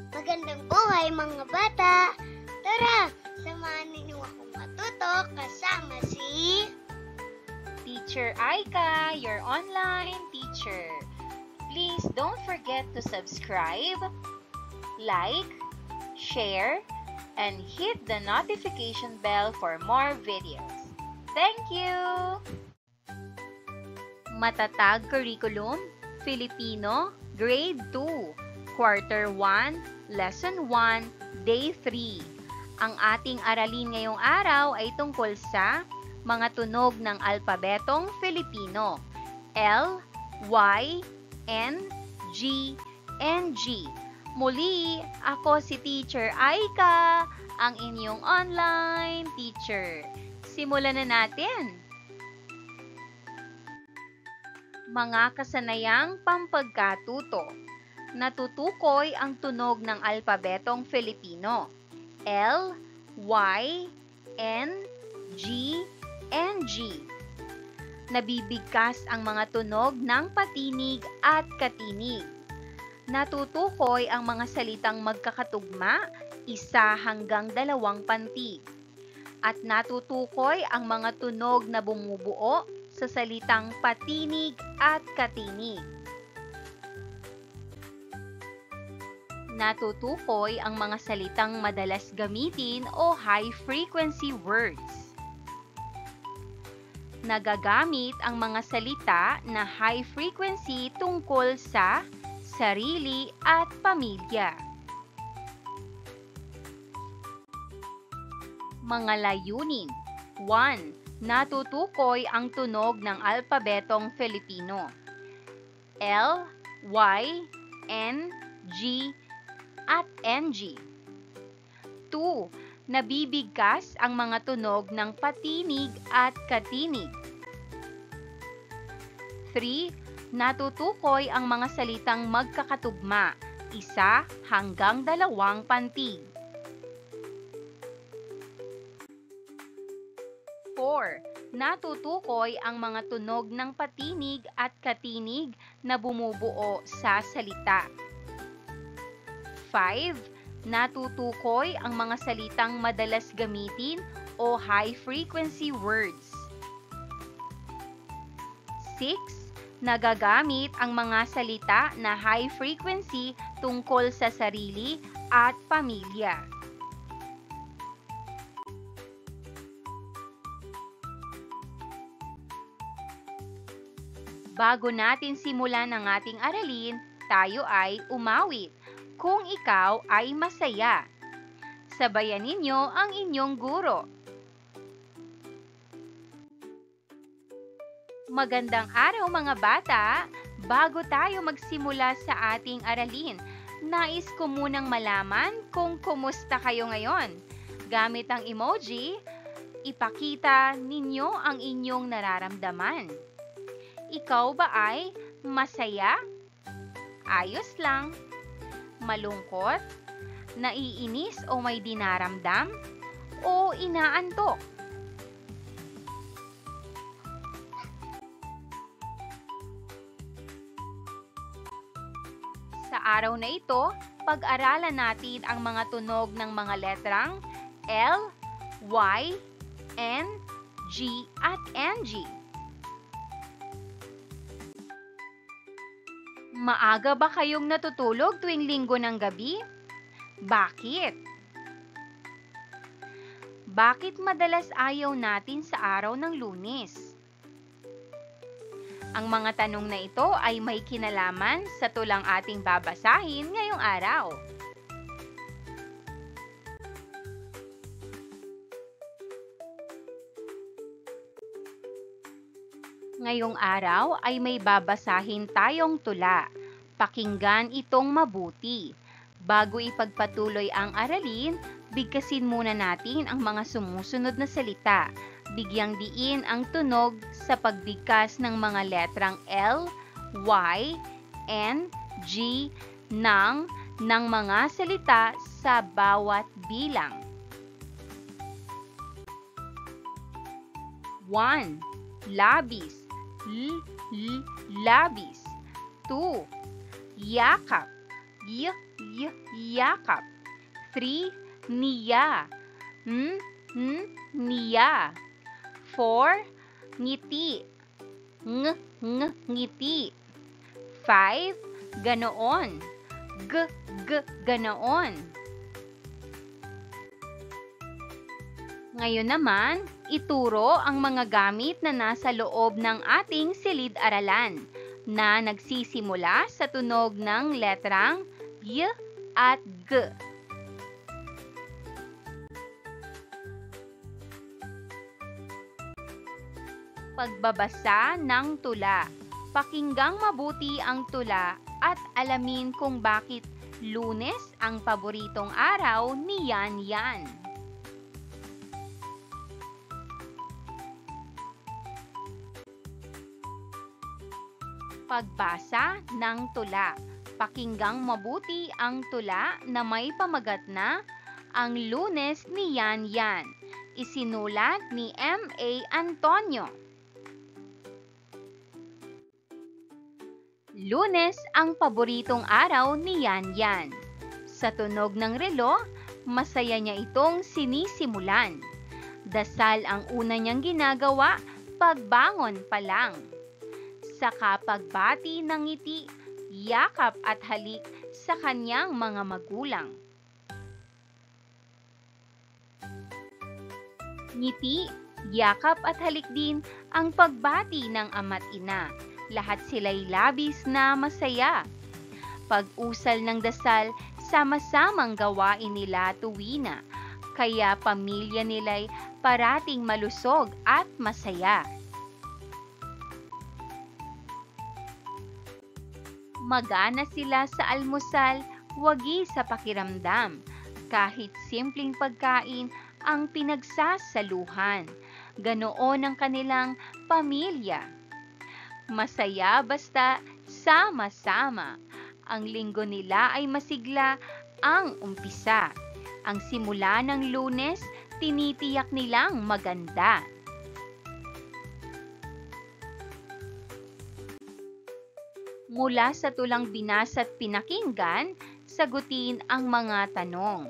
Magandang buhay mga bata! Tara, samahan ninyo akong matuto kasama si Teacher Aika, your online teacher. Please don't forget to subscribe, like, share, and hit the notification bell for more videos. Thank you! Matatag Curriculum, Filipino, Grade 2. Quarter 1, Lesson 1, Day 3. Ang ating aralin ngayong araw ay tungkol sa mga tunog ng alpabetong Filipino. L, Y, N, G, and G. Muli, ako si Teacher Aika, ang inyong online teacher. Simulan na natin. Mga kasanayang pampagkatuto. Natutukoy ang tunog ng alpabetong Filipino. L, Y, N, G, and G. Nabibigkas ang mga tunog ng patinig at katinig. Natutukoy ang mga salitang magkakatugma, 1 hanggang 2 pantig. At natutukoy ang mga tunog na bumubuo sa salitang patinig at katinig. Natutukoy ang mga salitang madalas gamitin o high-frequency words. Nagagamit ang mga salita na high-frequency tungkol sa sarili at pamilya. Mga layunin. 1. Natutukoy ang tunog ng alpabetong Filipino. L, Y, N, G, at NG. 2. Nabibigkas ang mga tunog ng patinig at katinig. 3. Natutukoy ang mga salitang magkakatugma, 1 hanggang 2 pantig. 4. Natutukoy ang mga tunog ng patinig at katinig na bumubuo sa salita. 5. Natutukoy ang mga salitang madalas gamitin o high-frequency words. 6. Nagagamit ang mga salita na high-frequency tungkol sa sarili at pamilya. Bago natin simulan ang ating aralin, tayo ay umawit. Kung ikaw ay masaya. Sabayan ninyo ang inyong guro. Magandang araw mga bata! Bago tayo magsimula sa ating aralin, nais ko munang malaman kung kumusta kayo ngayon. Gamit ang emoji, ipakita ninyo ang inyong nararamdaman. Ikaw ba ay masaya? Ayos lang? Malungkot, naiinis o may dinaramdam, o inaantok? Sa araw na ito, pag-aralan natin ang mga tunog ng mga letrang L, Y, N, G, at NG. Maaga ba kayong natutulog tuwing linggo ng gabi? Bakit? Bakit madalas ayaw natin sa araw ng Lunes? Ang mga tanong na ito ay may kinalaman sa tulang ating babasahin ngayong araw. Ngayong araw ay may babasahin tayong tula. Pakinggan itong mabuti. Bago ipagpatuloy ang aralin, bigkasin muna natin ang mga sumusunod na salita. Bigyang diin ang tunog sa pagbigkas ng mga letrang L, Y, N, G, ng mga salita sa bawat bilang. 1. Labis. Labis. 2. Yakap. yakap. 3, niya. Niya. 4, ngiti. Ngiti. 5, ganoon. Ganoon. Ngayon naman, ituro ang mga gamit na nasa loob ng ating silid-aralan na nagsisimula sa tunog ng letrang Y at G. Pagbabasa ng tula. Pakinggang mabuti ang tula at alamin kung bakit Lunes ang paboritong araw ni Yan Yan. Pagbasa ng tula. Pakinggang mabuti ang tula na may pamagat na Ang Lunes ni Yan Yan. Isinulat ni M.A. Antonio. Lunes ang paboritong araw ni Yan Yan. Sa tunog ng relo, masaya niya itong sinisimulan. Dasal ang una niyang ginagawa pagbangon pa lang. Sa kapagbati ng ngiti, yakap at halik sa kanyang mga magulang. Ngiti, yakap at halik din ang pagbati ng ama't ina. Lahat sila'y labis na masaya. Pag-usal ng dasal, sama-samang gawain nila tuwina. Kaya pamilya nila'y parating malusog at masaya. Magana sila sa almusal, wagi sa pakiramdam. Kahit simpleng pagkain ang pinagsasaluhan. Ganoon ang kanilang pamilya. Masaya basta sama-sama. Ang linggo nila ay masigla ang umpisa. Ang simula ng Lunes, tinitiyak nilang maganda. Mula sa tulang binasa at pinakinggan, sagutin ang mga tanong.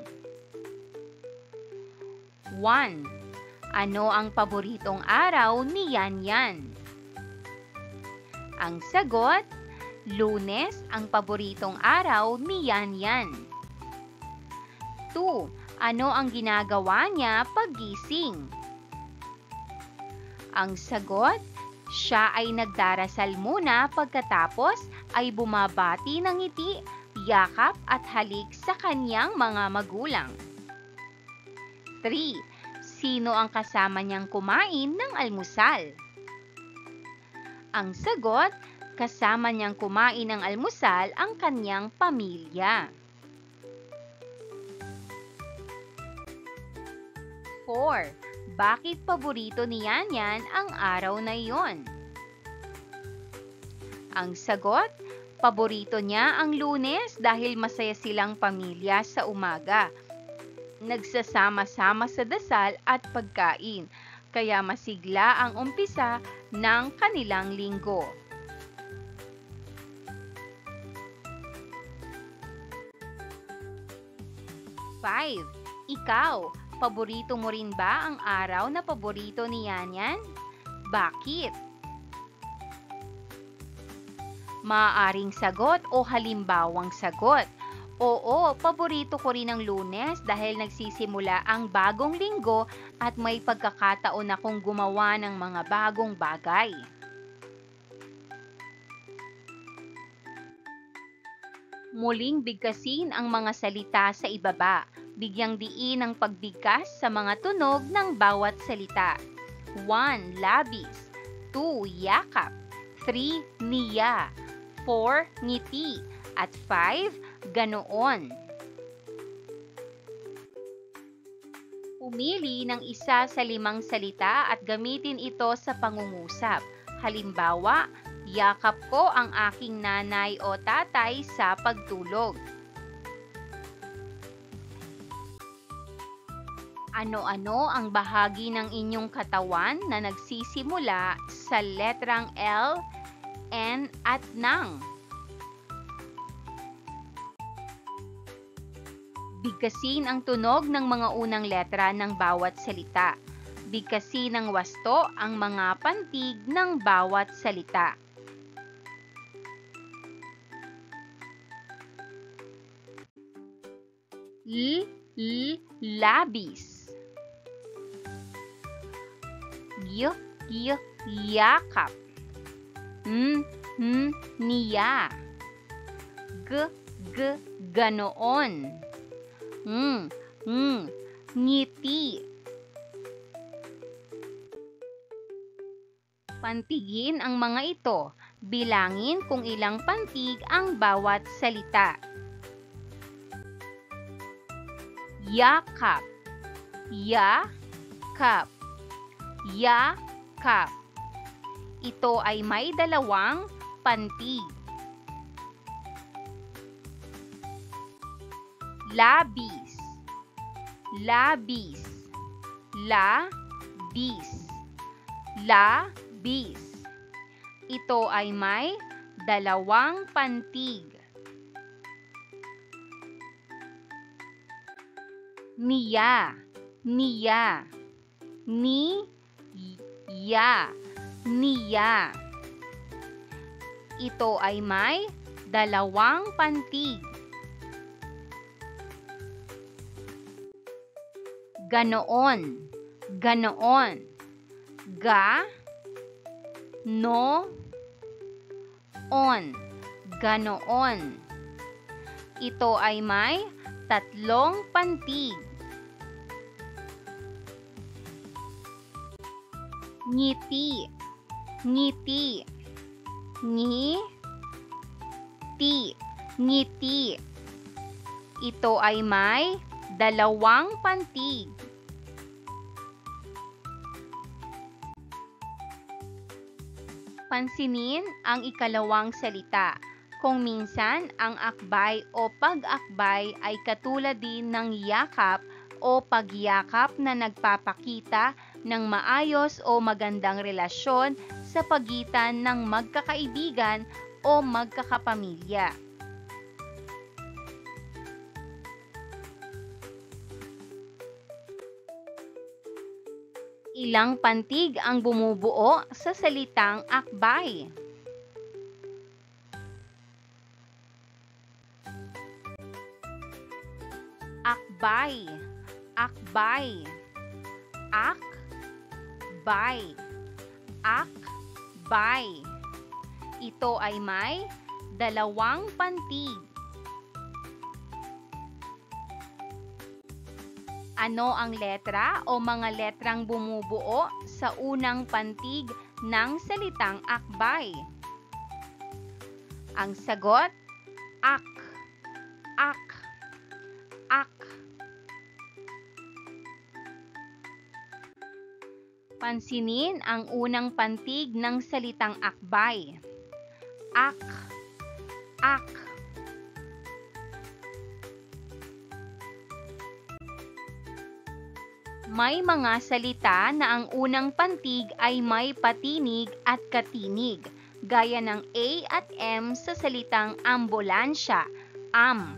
1. Ano ang paboritong araw ni Yan Yan? Ang sagot, Lunes ang paboritong araw ni Yan Yan. 2. Ano ang ginagawa niya paggising? Ang sagot, siya ay nagdarasal muna pagkatapos ay bumabati ng ngiti, yakap at halik sa kanyang mga magulang. 3. Sino ang kasama niyang kumain ng almusal? Ang sagot, kasama niyang kumain ng almusal ang kanyang pamilya. 4. Bakit paborito ni Yan Yan ang araw na iyon? Ang sagot, paborito niya ang Lunes dahil masaya silang pamilya sa umaga. Nagsasama-sama sa dasal at pagkain, kaya masigla ang umpisa ng kanilang linggo. 5. Ikaw, paborito mo rin ba ang araw na paborito ni Yan Yan? Bakit? Maaaring sagot o halimbawang sagot. Oo, paborito ko rin ang Lunes dahil nagsisimula ang bagong linggo at may pagkakataon akong gumawa ng mga bagong bagay. Muling bigkasin ang mga salita sa ibaba. Bigyang diin ang pagbigkas sa mga tunog ng bawat salita. 1. Labis. 2. Yakap. 3. Niya. 4. Ngiti. At 5. Ganoon. Pumili ng isa sa 5 salita at gamitin ito sa pangungusap. Halimbawa, yakap ko ang aking nanay o tatay sa pagtulog. Ano-ano ang bahagi ng inyong katawan na nagsisimula sa letrang L, N at NANG? Bigkasin ang tunog ng mga unang letra ng bawat salita. Bigkasin ng wasto ang mga pantig ng bawat salita. Labis. Yakap. Niya. Ganoon. Ngiti. Pantigin ang mga ito. Bilangin kung ilang pantig ang bawat salita. Yakap. Yakap. Yakap. Ito ay may dalawang pantig. Labis. Labis. Labis. Labis. Ito ay may dalawang pantig. Niya. Niya. Niya. Niya. Ito ay may dalawang pantig. Ganoon. Ganoon. Ganoon. Ganoon. Ito ay may tatlong pantig. Ngiti. Ngiti. Ngiti. Ngiti. Ito ay may dalawang pantig. Pansinin ang ikalawang salita. Kung minsan, ang akbay o pag-akbay ay katulad din ng yakap o pagyakap na nagpapakita ng maayos o magandang relasyon sa pagitan ng magkakaibigan o magkakapamilya. Ilang pantig ang bumubuo sa salitang akbay? Akbay. Akbay. Akbay. Akbay. Ito ay may dalawang pantig. Ano ang letra o mga letrang bumubuo sa unang pantig ng salitang akbay? Ang sagot, ak. Ak. Ak. Pansinin ang unang pantig ng salitang akbay. Ak. Ak. May mga salita na ang unang pantig ay may patinig at katinig, gaya ng A at M sa salitang ambulansya, am.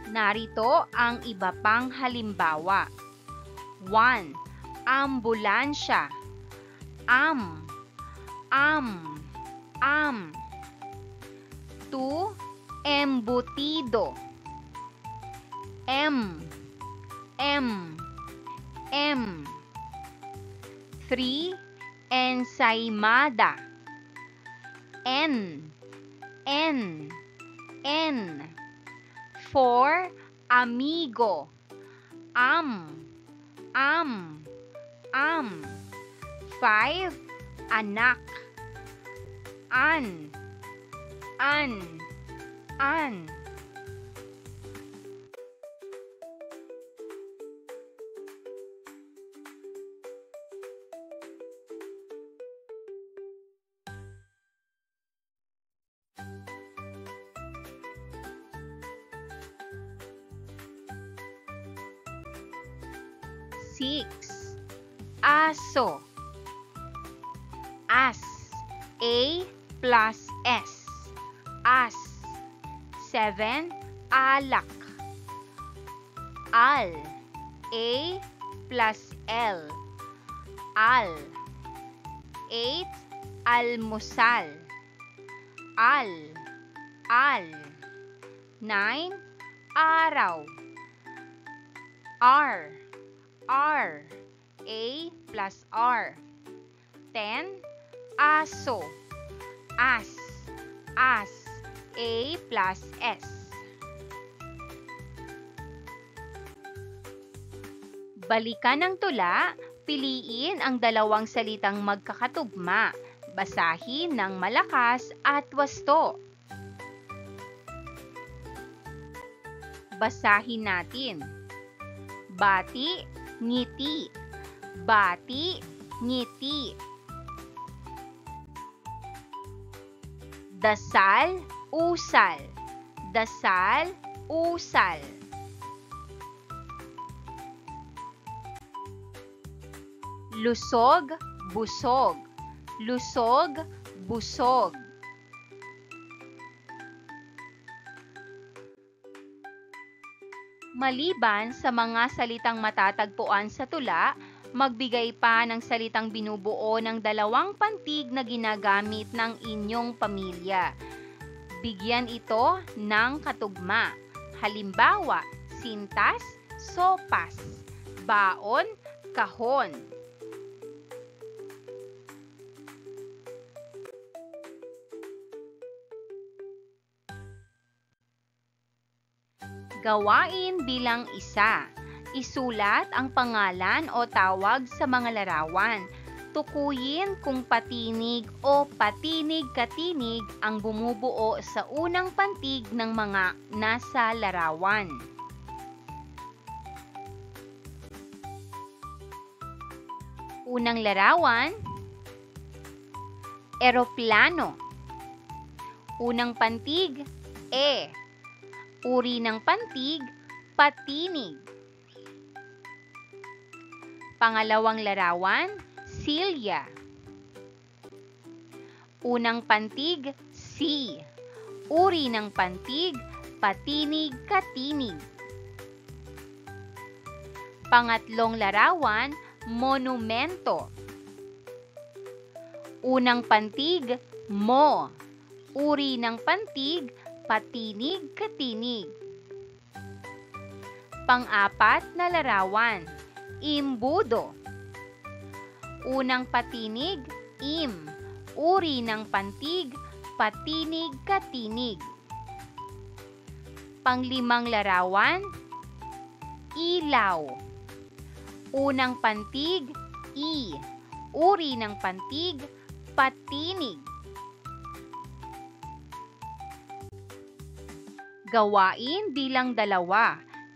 Narito ang iba pang halimbawa. 1. Ambulansya. Am. 2. Embutido. M. 3. Ensaymada. N. 4. Amigo. Am. 5. Anak. An. 6. Aso. As. A. plus S. As. 7. Alak. Al. A plus L. Al. 8. Almusal. Al. Al. 9. Araw. R. R. A plus R. 10. Aso. As. As. A plus S. Balikan ang tula, piliin ang dalawang salitang magkakatugma. Basahin ng malakas at wasto. Basahin natin. Bati, ngiti. Bati, ngiti. Dasal, usal. Dasal, usal. Lusog, busog. Lusog, busog. Maliban sa mga salitang matatagpuan sa tula, magbigay pa ng salitang binubuo ng dalawang pantig na ginagamit ng inyong pamilya. Bigyan ito ng katugma. Halimbawa, sintas, sopas. Baon, kahon. Gawain bilang isa. Isulat ang pangalan o tawag sa mga larawan. Tukuyin kung patinig o patinig-katinig ang bumubuo sa unang pantig ng mga nasa larawan. Unang larawan, eroplano. Unang pantig, E. Uri ng pantig, patinig. Pangalawang larawan, silya. Unang pantig, C. Uri ng pantig, patinig-katinig. Pangatlong larawan, monumento. Unang pantig, mo. Uri ng pantig, patinig-katinig. Pang-apat na larawan, imbudo. Unang patinig, im. Uri ng pantig, patinig-katinig. Panglimang larawan, ilaw. Unang pantig, I. Uri ng pantig, patinig. Gawain bilang 2.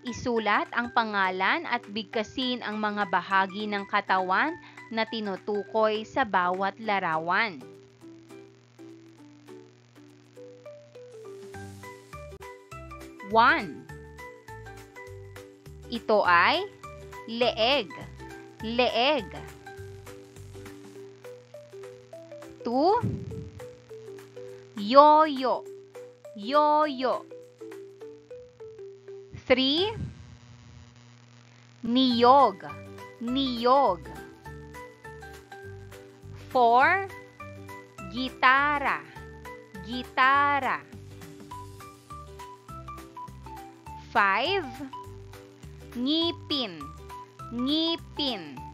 Isulat ang pangalan at bigkasin ang mga bahagi ng katawan na tinutukoy sa bawat larawan. One. Ito ay leeg. Leeg. 2. Yoyo. Yoyo. 3. Niyog. Niyog. 4. Gitara. Gitara. 5. Ngipin. Ngipin. 6.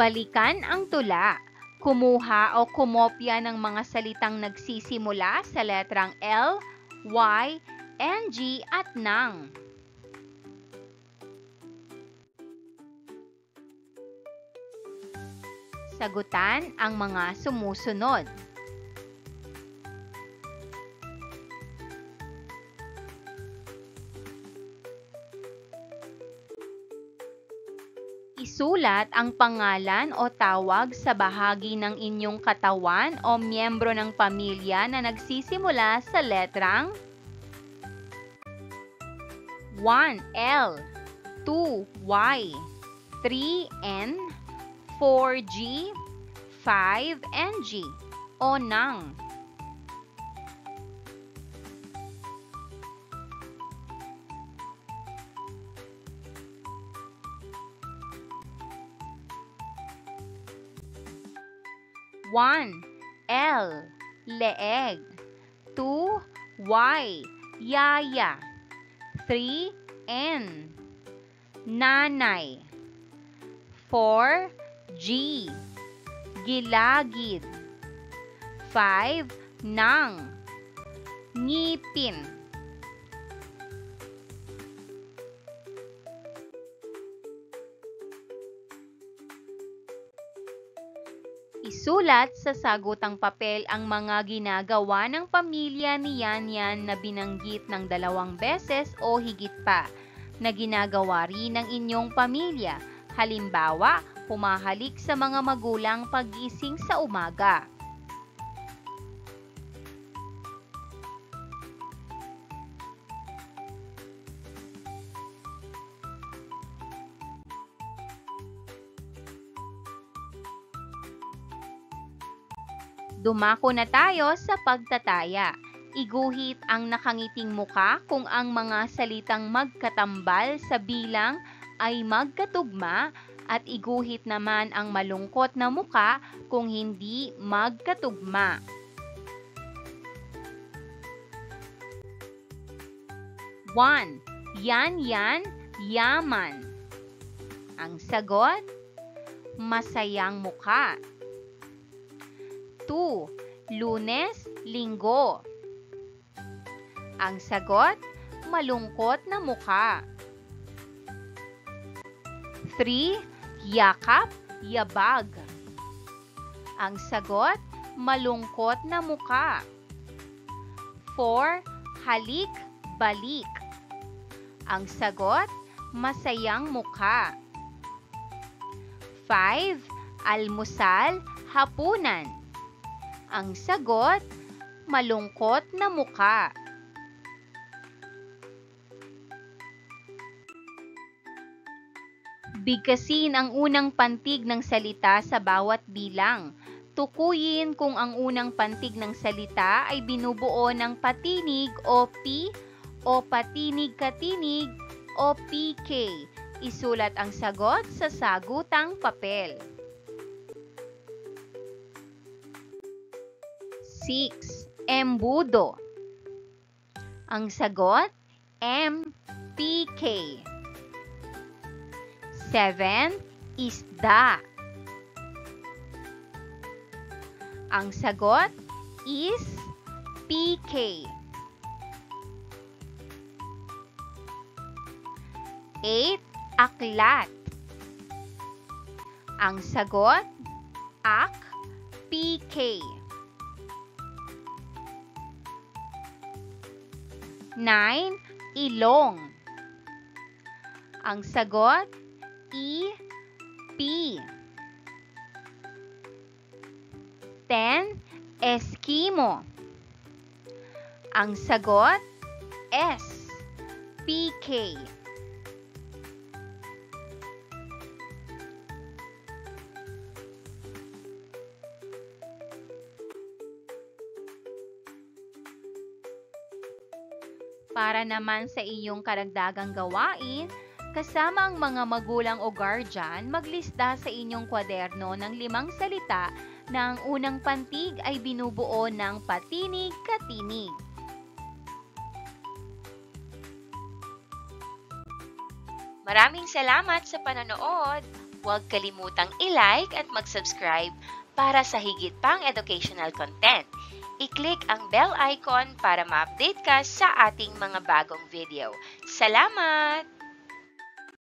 Balikan ang tula. Kumuha o kumopya ng mga salitang nagsisimula sa letrang L, Y, NG at NANG. Sagutan ang mga sumusunod. Isulat ang pangalan o tawag sa bahagi ng inyong katawan o miyembro ng pamilya na nagsisimula sa letrang 1L, 2Y, 3N, 4G, 5NG o nang. One, L, leeg. 2Y, yaya. 3N, nanay. 4G, gilagid. 5, nang, ngipin. Isulat sa sagutang papel ang mga ginagawa ng pamilya ni Yan na binanggit ng 2 beses o higit pa na ginagawa rin ng inyong pamilya. Halimbawa, humahalik sa mga magulang paggising sa umaga. Dumako na tayo sa pagtataya. Iguhit ang nakangiting muka kung ang mga salitang magkatambal sa bilang ay magkatugma at iguhit naman ang malungkot na muka kung hindi magkatugma. One, yan, yaman. Ang sagot, masayang muka. 2. Lunes, linggo. Ang sagot, malungkot na muka. 3. Yakap, yabag. Ang sagot, malungkot na muka. 4. Halik, balik. Ang sagot, masayang muka. 5. Almusal, hapunan. Ang sagot, malungkot na muka. Bigkasin ang unang pantig ng salita sa bawat bilang. Tukuyin kung ang unang pantig ng salita ay binubuo ng patinig o P o patinig-katinig o PK. Isulat ang sagot sa sagutang papel. 6. Embudo. Ang sagot, MPK. 7. Isda. Ang sagot, is PK. 8. Aklat. Ang sagot, ak PK. 9. Ilong. Ang sagot, EP. 10. Eskimo. Ang sagot, SPK. Para naman sa iyong karagdagang gawain, kasama ang mga magulang o guardian, maglista sa inyong kwaderno ng 5 salita na ang unang pantig ay binubuo ng patinig-katinig. Maraming salamat sa panonood! Huwag kalimutang i-like at mag-subscribe para sa higit pang educational content. I-click ang bell icon para ma-update ka sa ating mga bagong video. Salamat!